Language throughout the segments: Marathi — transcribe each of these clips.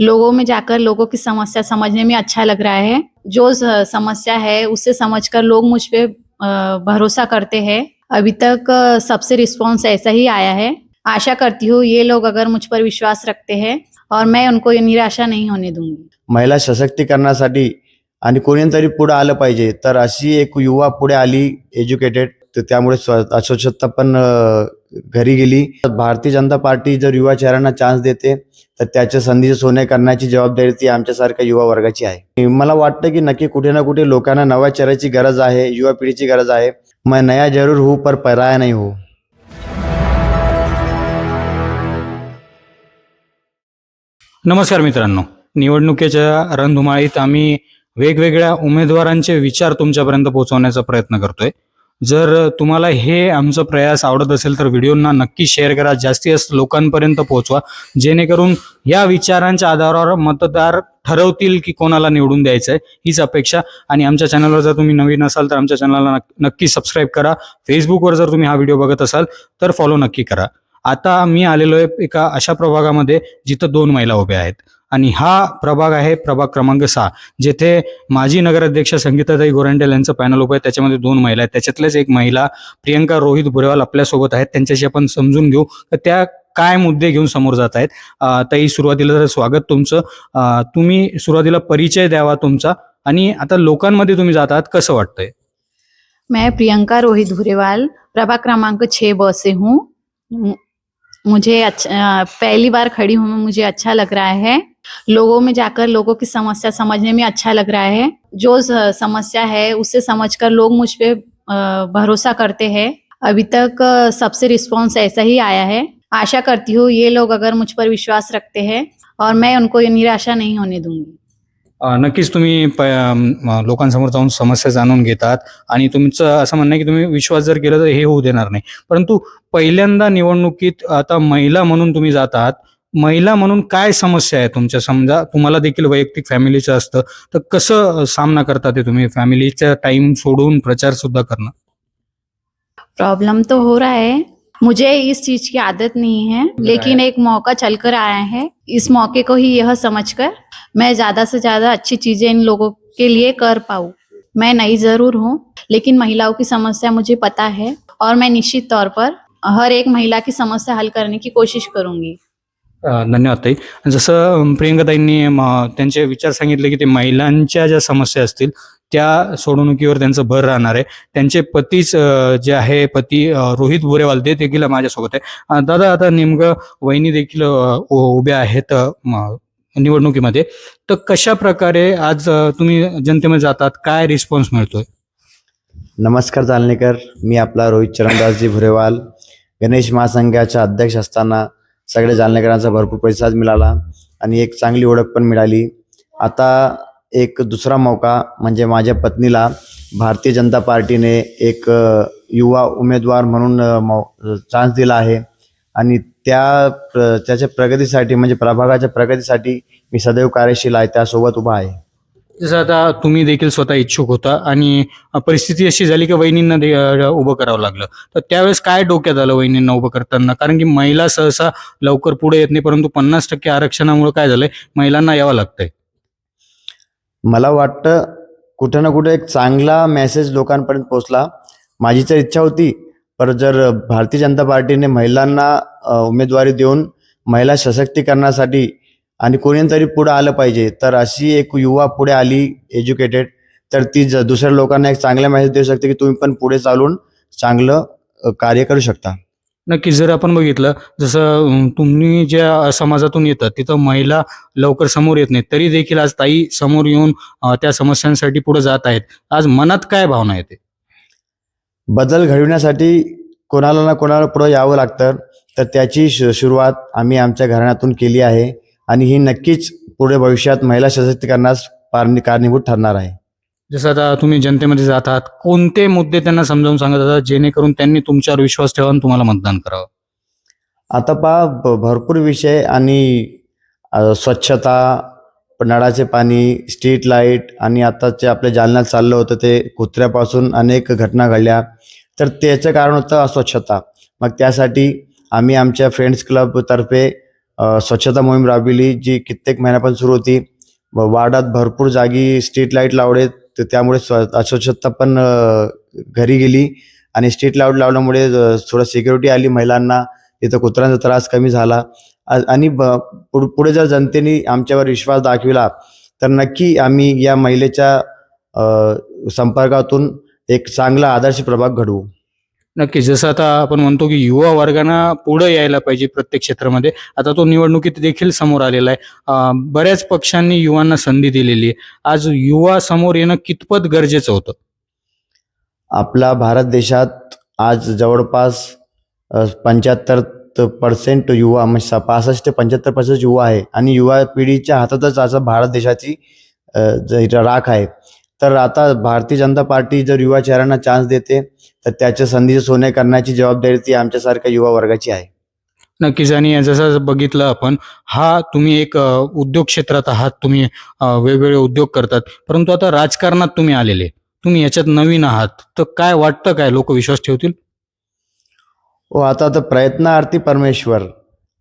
लोगों में जाकर लोगों की समस्या समझने में अच्छा लग रहा है। जो समस्या है उससे समझकर लोग मुझ पे भरोसा करते हैं। अभी तक सबसे रिस्पॉन्स ऐसा ही आया है। आशा करती हूँ ये लोग अगर मुझ पर विश्वास रखते हैं और मैं उनको निराशा नहीं होने दूंगी। महिला सशक्तीकरणासाठी आणि कोणीतरी पुढे आलं पाहिजे, तर अशी एक युवा पुढे आली एज्युकेटेड, तर त्यामुळे अस्वच्छता पण घरी गेली. भारतीय जनता पार्टी जर युवा चेहऱ्यांना चान्स देते तर त्याच्या संधीचे सोने करण्याची जबाबदारी ती आमच्यासारख्या युवा वर्गाची आहे. मला वाटतं की नक्की कुठे ना कुठे लोकांना नव्या चेहऱ्याची गरज आहे, युवा पिढीची गरज आहे. मैं नया जरूर हूँ पर पराया नहीं हूँ. नमस्कार मित्रांनो, निवडणुकीच्या रणधुमाळीत आम्ही वेगवेगळ्या उमेदवारांचे विचार तुमच्यापर्यंत पोहोचवण्याचा प्रयत्न करतोय. जर तुम्हाला हे आमचा प्रयास आवडत असेल तर व्हिडिओना नक्की शेअर करा, जास्तीत जास्त लोकांपर्यंत पोहोचवा, जेणेकरून या विचारांच्या आधारावर मतदार ठरवतील की कोणाला निवडून द्यायचं आहे, हीच अपेक्षा. आणि आमच्या चॅनलवर जर तुम्ही नवीन असाल तर आमच्या चॅनलला नक्की सबस्क्राईब करा. फेसबुकवर जर तुम्ही हा व्हिडिओ बघत असाल तर फॉलो नक्की करा. आता मी आलेलो आहे एका अशा प्रभागामध्ये जिथं 2 महिला उभ्या आहेत आणि हा प्रभाग आहे प्रभाग क्रमांक 6, जेथे माजी नगराध्यक्ष संगीताताई गोरंट्याल यांचं पॅनल उभं आहे. त्याच्यामध्ये 2 महिला आहेत, त्याच्यातलेच एक महिला प्रियंका रोहित भुरेवाल आपल्यासोबत आहेत. त्यांच्याशी आपण समजून घेऊ तर त्या काय मुद्दे घेऊन समोर जात आहेत. ताई, सुरुवातीला तर स्वागत तुमचं. तुम्ही सुरुवातीला परिचय द्यावा तुमचा आणि आता लोकांमध्ये तुम्ही जात आहात, कसं वाटतंय? मैं प्रियंका रोहित भुरेवाल प्रभाग क्रमांक 6 से हूँ। मुझे पहली बार खड़ी हूँ, मुझे अच्छा लग रहा है। लोगों में जाकर लोगों की समस्या समझने में अच्छा लग रहा है। जो समस्या है उससे समझकर लोग मुझ पे भरोसा करते हैं। अभी तक सबसे रिस्पॉन्स ऐसा ही आया है। आशा करती हूँ ये लोग अगर मुझ पर विश्वास रखते हैं और मैं उनको निराशा नहीं होने दूंगी। नक्कीच तुम्ही लोकांसमोर जाऊन समस्या जाणून घेतात आणि तुमचं असं म्हणणं आहे की तुम्ही विश्वास जर केला तर हे होऊ देणार नाही. परंतु पहिल्यांदा निवडणुकीत आता महिला म्हणून तुम्ही जात आहात, महिला म्हणून काय समस्या आहे तुमच्या? समजा तुम्हाला देखील वैयक्तिक फॅमिलीचं असतं, तर कसं सामना करता ते तुम्ही फॅमिलीचा टाइम सोडून प्रचार सुद्धा करणं? प्रॉब्लम तो हो रहा है, मुझे इस चीज की आदत नहीं है, लेकिन एक मौका चलकर आया है। इस मौके को ही यह समझकर मैं ज्यादा से ज्यादा अच्छी चीजें इन लोगों के लिए कर पाऊँ। मैं नई जरूर हूँ, लेकिन महिलाओं की समस्या मुझे पता है और मैं निश्चित तौर पर हर एक महिला की समस्या हल करने की कोशिश करूंगी। धन्यवाद ताई. जसं प्रियंकाताईंनी त्यांचे विचार सांगितले की ते महिलांच्या ज्या समस्या असतील त्या सोडवणुकीवर त्यांचं भर राहणार आहे. त्यांचे पतीच जे आहे पती रोहित भुरेवाल ते देखील माझ्यासोबत आहे. दादा, आता नेमकं वहिनी देखील उभ्या आहेत निवडणुकीमध्ये, तर कशा प्रकारे आज तुम्ही जनतेमध्ये जातात, काय रिस्पॉन्स मिळतोय? नमस्कार जालनेकर, मी आपला रोहित चरणदासजी भुरेवाल. गणेश महासंघाच्या अध्यक्ष असताना सगळ्या जालनेकरांचा भरपूर प्रतिसाद मिळाला आणि एक चांगली ओळख पण मिळाली. आता एक दुसरा मौका म्हणजे माझ्या पत्नीला भारतीय जनता पार्टीने एक युवा उमेदवार म्हणून चान्स दिला आहे आणि त्याच्या प्रगतीसाठी म्हणजे प्रभागाच्या प्रगतीसाठी मी सदैव कार्यशील आहे, त्यासोबत उभा आहे. जसं आता तुम्ही देखील स्वतः इच्छुक होता आणि परिस्थिती अशी झाली की वहिनींना उभं करावं लागलं, तर त्यावेळेस काय डोक्यात आलं वहिनींना उभं करताना? कारण की महिला सहसा लवकर पुढे येत नाही, परंतु 50% आरक्षणामुळे काय झालंय, महिलांना यावं लागतंय. मला वाटतं कुठे ना कुठे एक चांगला मेसेज लोकांपर्यंत पोहोचला. माझी तर इच्छा होती, पर जर भारतीय जनता पार्टीने महिलांना उमेदवारी देऊन महिला सशक्तीकरणासाठी आणि कोणीतरी पुढे आलं पाहिजे, तर अशी एक युवा पुढे आली एज्युकेटेड, तर ती दुसऱ्या लोकांना एक चांगला मेसेज देऊ शकते की तुम्ही पण पुढे चालून चांगलं कार्य करू शकता. नक्कीच. जर आपण बघितलं, जसं तुम्ही ज्या समाजातून येतात तिथं महिला लवकर समोर येत नाहीत, तरी देखील आज ताई समोर येऊन त्या समस्यांसाठी पुढे जात आहेत. आज मनात काय भावना येते? बदल घडविण्यासाठी कोणाला ना कोणाला पुढे यावं लागतं, तर त्याची सुरुवात आम्ही आमच्या घराण्यातून केली आहे आणि ही नक्कीच पुढे भविष्यात महिला सशक्तीकरणास कारणीभूत ठरणार आहे. जसं आता तुम्ही जनतेमध्ये जात आहात, कोणते मुद्दे त्यांना समजावून सांगत आहात जेणेकरून त्यांनी तुमच्यावर विश्वास ठेवून तुम्हाला मतदान करावं? आता पहा, भरपूर विषय आणि स्वच्छता, नळाचे पाणी, स्ट्रीट लाईट आणि आताचे आपल्या जालन्यात चाललं होतं ते कुत्र्यापासून अनेक घटना घडल्या, तर त्याचं कारण होतं अस्वच्छता. मग त्यासाठी आम्ही आमच्या फ्रेंड्स क्लबतर्फे स्वच्छता मोहीम राबविली, जी कित्येक महिन्यापासून सुरू होती. वार्डात भरपूर जागी स्ट्रीट लाईट लावले, तर त्यामुळे अस्वच्छता पण घरी गेली आणि स्ट्रीट लाईट लावल्यामुळे थोडं सिक्युरिटी आली महिलांना, तिथं कुत्र्यांचा त्रास कमी झाला. आणि पुढे जर जनतेने आमच्यावर विश्वास दाखविला तर नक्की आम्ही या महिलेच्या संपर्कातून एक चांगला आदर्श प्रभाग घडवू. नक्कीच. जसं आता आपण म्हणतो की युवा वर्गांना पुढे यायला पाहिजे प्रत्येक क्षेत्रामध्ये. आता तो निवडणुकीत देखील समोर आलेला आहे. बऱ्याच पक्षांनी युवांना संधी दिलेली आहे. आज युवा समोर येणं कितपत गरजेचं होतं? आपला भारत देशात आज जवळपास 75% युवा, म्हणजे 65 ते 75% युवा आहे आणि युवा पिढीच्या हातातच आज भारत देशाची राख आहे. तर आता भारतीय जनता पार्टी जर युवा चेहऱ्यांना चान्स देते तर त्याच्या संधीचे सोने करण्याची जबाबदारी ती आमच्यासारख्या युवा वर्गाची आहे. नक्कीच. आणि जसं बघितलं आपण, तुम्ही एक उद्योग क्षेत्रात आहात, तुम्ही वेगवेगळे उद्योग करतात, परंतु आता राजकारणात तुम्ही आलेले, तुम्ही याच्यात नवीन आहात, तर काय वाटतं, काय लोक विश्वास ठेवतील? आता तर प्रयत्नार्थी परमेश्वर.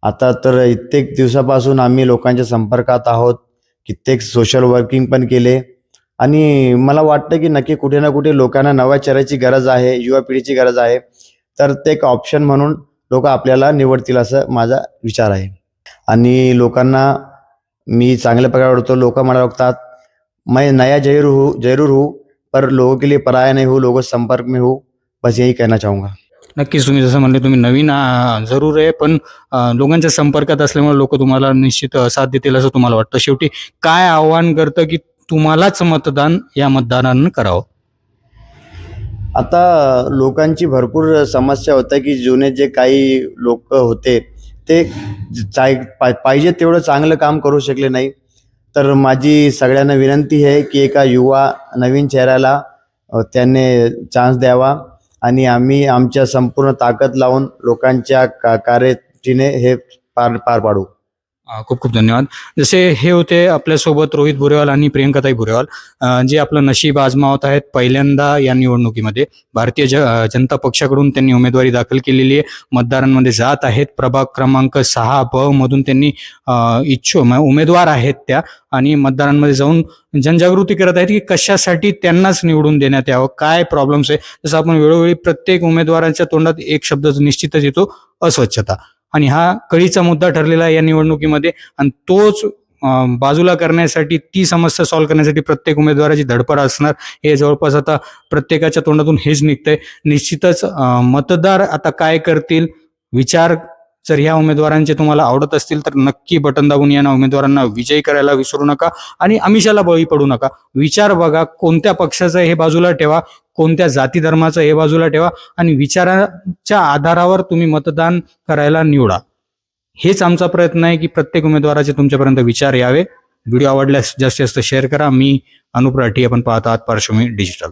आता तर कित्येक दिवसापासून आम्ही लोकांच्या संपर्कात आहोत, कित्येक सोशल वर्किंग पण केले आणि मला वाटतं की नक्की कुठे ना कुठे लोकांना नव्या चेहऱ्याची गरज आहे, युवा पिढीची गरज आहे. तर ते एक ऑप्शन म्हणून लोक आपल्याला निवडतील असं माझा विचार आहे. आणि लोकांना मी चांगल्या प्रकारे ओळखतो. लोक मला ओळखतात, मैं नया जरूर हूँ पर लोगों के लिए पराया नहीं हूँ, लोगों संपर्क में हूँ, बस यही कहना चाहूँगा. नक्कीच. तुम्ही जसं म्हणले, तुम्ही नवीन जरूर आहे, पण लोकांच्या संपर्कात असल्यामुळे लोक तुम्हाला निश्चित साथ देतील असं तुम्हाला वाटतं. शेवटी काय आव्हान करतं की तुम्हालाच मतदान या मतदारांना करावं? आता लोकांची भरपूर समस्या होत्या की जुने जे काही लोक होते ते पाहिजे तेवढं चांगलं काम करू शकले नाही. तर माझी सगळ्यांना विनंती आहे की एका युवा नवीन चेहऱ्याला त्याने चान्स द्यावा आणि आम्ही आमच्या संपूर्ण ताकद लावून लोकांच्या कार्यटीने हे पार पाडू. खूप खूप धन्यवाद. जसे हे होते आपल्यासोबत रोहित भुरेवाल आणि प्रियंकाताई भुरेवाल, जे आपलं नशीब आजमावत आहेत पहिल्यांदा या निवडणुकीमध्ये. भारतीय जनता पक्षाकडून त्यांनी उमेदवारी दाखल केलेली आहे, मतदारांमध्ये जात आहेत. प्रभाग क्रमांक 6 मधून त्यांनी उमेदवार आहेत त्या, आणि मतदारांमध्ये जाऊन जनजागृती करत आहेत की कशासाठी त्यांनाच निवडून देण्यात यावं, काय प्रॉब्लेम्स आहे. जसं आपण वेळोवेळी प्रत्येक उमेदवारांच्या तोंडात एक शब्द निश्चितच येतो, अस्वच्छता. आणि हा कळीचा मुद्दा ठरलेला आहे या निवडणुकीमध्ये, आणि तोच बाजूला करण्यासाठी, ती समस्या सॉल्व्ह करण्यासाठी प्रत्येक उमेदवाराची धडपड असणार. हे जवळपास आता प्रत्येकाच्या तोंडातून हेच निघतंय. निश्चितच मतदार आता काय करतील, विचार जर ह्या उमेदवारांचे तुम्हाला आवडत असतील तर नक्की बटन दाबून या उमेदवारांना विजयी करायला विसरू नका आणि आमिषाला बळी पडू नका. विचार बघा, कोणत्या पक्षाचं हे बाजूला ठेवा, कोणत्या जाती धर्माचं हे बाजूला ठेवा, आणि विचाराच्या आधारावर तुम्ही मतदान करायला निवडा. हेच आमचा प्रयत्न आहे की प्रत्येक उमेदवाराचे तुमच्यापर्यंत विचार यावे. व्हिडिओ आवडल्यास जास्तीत जास्त शेअर करा. मी अनुप राठी, आपण पाहत आहात पार्श्वभूमी डिजिटल.